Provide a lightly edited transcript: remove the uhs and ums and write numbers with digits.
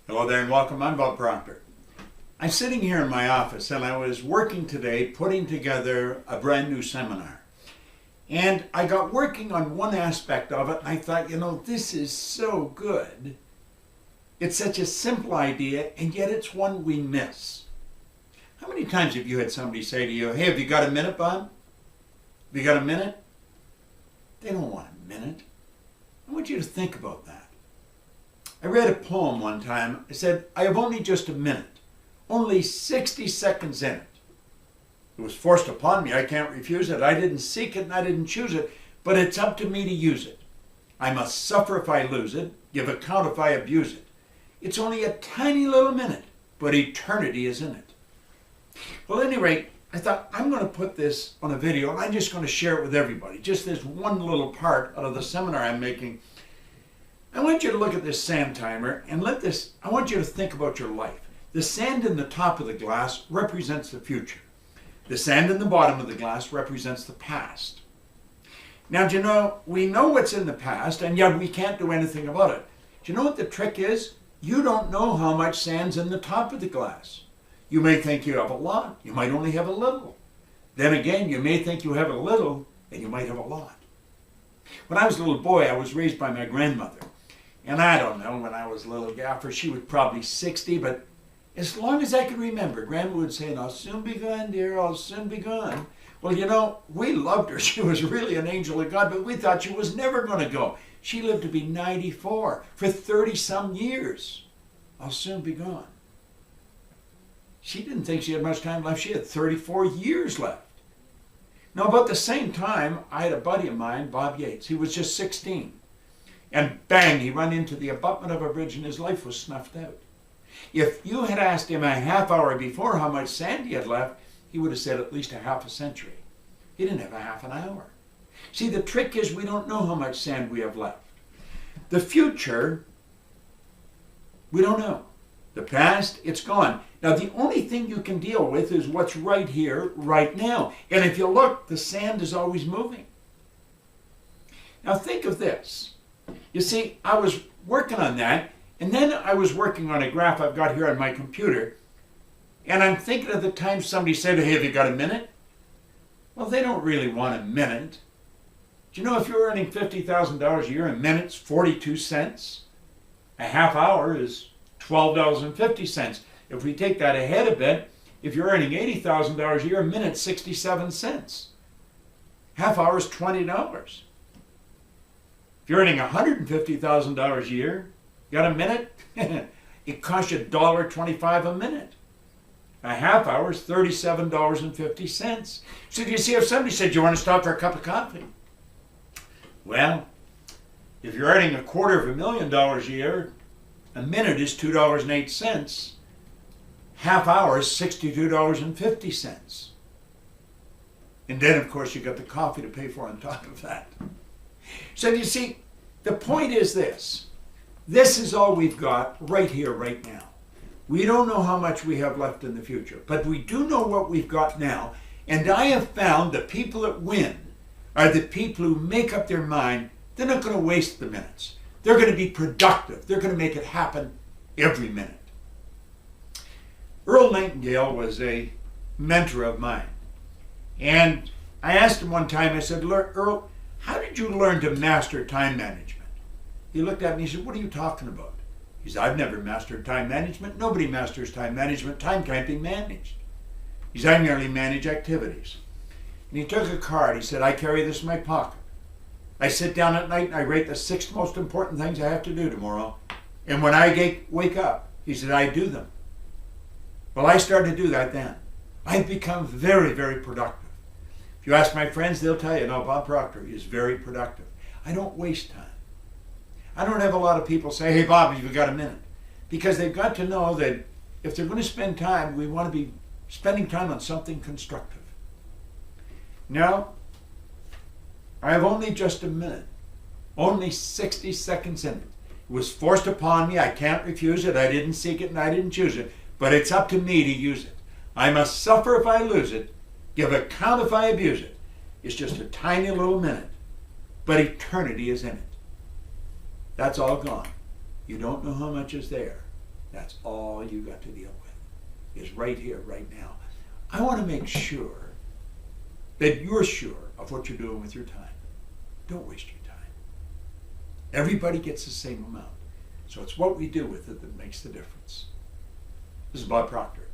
Hello there and welcome. I'm Bob Proktor. I'm sitting here in my office and I was working today putting together a brand new seminar. And I got working on one aspect of it and I thought, this is so good. It's such a simple idea and yet it's one we miss. How many times have you had somebody say to you, hey, have you got a minute, Bob? Have you got a minute? They don't want a minute. I want you to think about that. I read a poem one time. It said, I have only just a minute, only 60 seconds in it. It was forced upon me. I can't refuse it. I didn't seek it and I didn't choose it, but it's up to me to use it. I must suffer if I lose it, give account if I abuse it. It's only a tiny little minute, but eternity is in it. Well, at any rate, I thought I'm going to put this on a video and I'm just going to share it with everybody. Just this one little part out of the seminar I'm making. I want you to look at this sand timer and I want you to think about your life. The sand in the top of the glass represents the future. The sand in the bottom of the glass represents the past. Now, do you know, we know what's in the past and yet we can't do anything about it. Do you know what the trick is? You don't know how much sand's in the top of the glass. You may think you have a lot. You might only have a little. Then again, you may think you have a little and you might have a lot. When I was a little boy, I was raised by my grandmother. And I don't know, when I was a little gaffer, she was probably 60, but as long as I could remember, Grandma would say, I'll soon be gone, dear, I'll soon be gone. Well, we loved her. She was really an angel of God, but we thought she was never going to go. She lived to be 94 for 30-some years. I'll soon be gone. She didn't think she had much time left. She had 34 years left. Now, about the same time, I had a buddy of mine, Bob Yates. He was just 16. And bang, he ran into the abutment of a bridge and his life was snuffed out. If you had asked him a half hour before how much sand he had left, he would have said at least a half a century. He didn't have a half an hour. See, the trick is we don't know how much sand we have left. The future, we don't know. The past, it's gone. Now, the only thing you can deal with is what's right here, right now. And if you look, the sand is always moving. Now, think of this. You see, I was working on that, and then I was working on a graph I've got here on my computer, and I'm thinking of the time somebody said, hey, have you got a minute? Well, they don't really want a minute. Do you know if you're earning $50,000 a year, a minute's 42 cents? A half hour is $12.50. If we take that ahead a bit, if you're earning $80,000 a year, a minute's 67 cents. Half hour is $20. If you're earning $150,000 a year, you got a minute? It costs you $1.25 a minute. A half hour is $37.50. So do you see, if somebody said, you want to stop for a cup of coffee? Well, if you're earning $250,000 a year, a minute is $2.08. Half hour is $62.50. And then, of course, you got the coffee to pay for on top of that. So you see, the point is this. This is all we've got right here, right now. We don't know how much we have left in the future, but we do know what we've got now. And I have found the people that win are the people who make up their mind they're not going to waste the minutes. They're going to be productive. They're going to make it happen every minute. Earl Nightingale was a mentor of mine. And I asked him one time, I said, Earl, how did you learn to master time management? He looked at me and he said, what are you talking about? He said, I've never mastered time management. Nobody masters time management. Time can't be managed. He said, I merely manage activities. And he took a card. He said, I carry this in my pocket. I sit down at night and I rate the 6 most important things I have to do tomorrow. And when I wake up, he said, I do them. Well, I started to do that then. I've become very, very productive. If you ask my friends, they'll tell you, no, Bob Proktor is very productive. I don't waste time. I don't have a lot of people say, hey, Bob, have you got a minute? Because they've got to know that if they're going to spend time, we want to be spending time on something constructive. Now, I have only just a minute, only 60 seconds in it. It was forced upon me. I can't refuse it. I didn't seek it and I didn't choose it. But it's up to me to use it. I must suffer if I lose it, give account if I abuse it. It's just a tiny little minute, but eternity is in it. That's all gone. You don't know how much is there. That's all you got to deal with, is right here, right now. I want to make sure that you're sure of what you're doing with your time. Don't waste your time. Everybody gets the same amount. So it's what we do with it that makes the difference. This is Bob Proktor.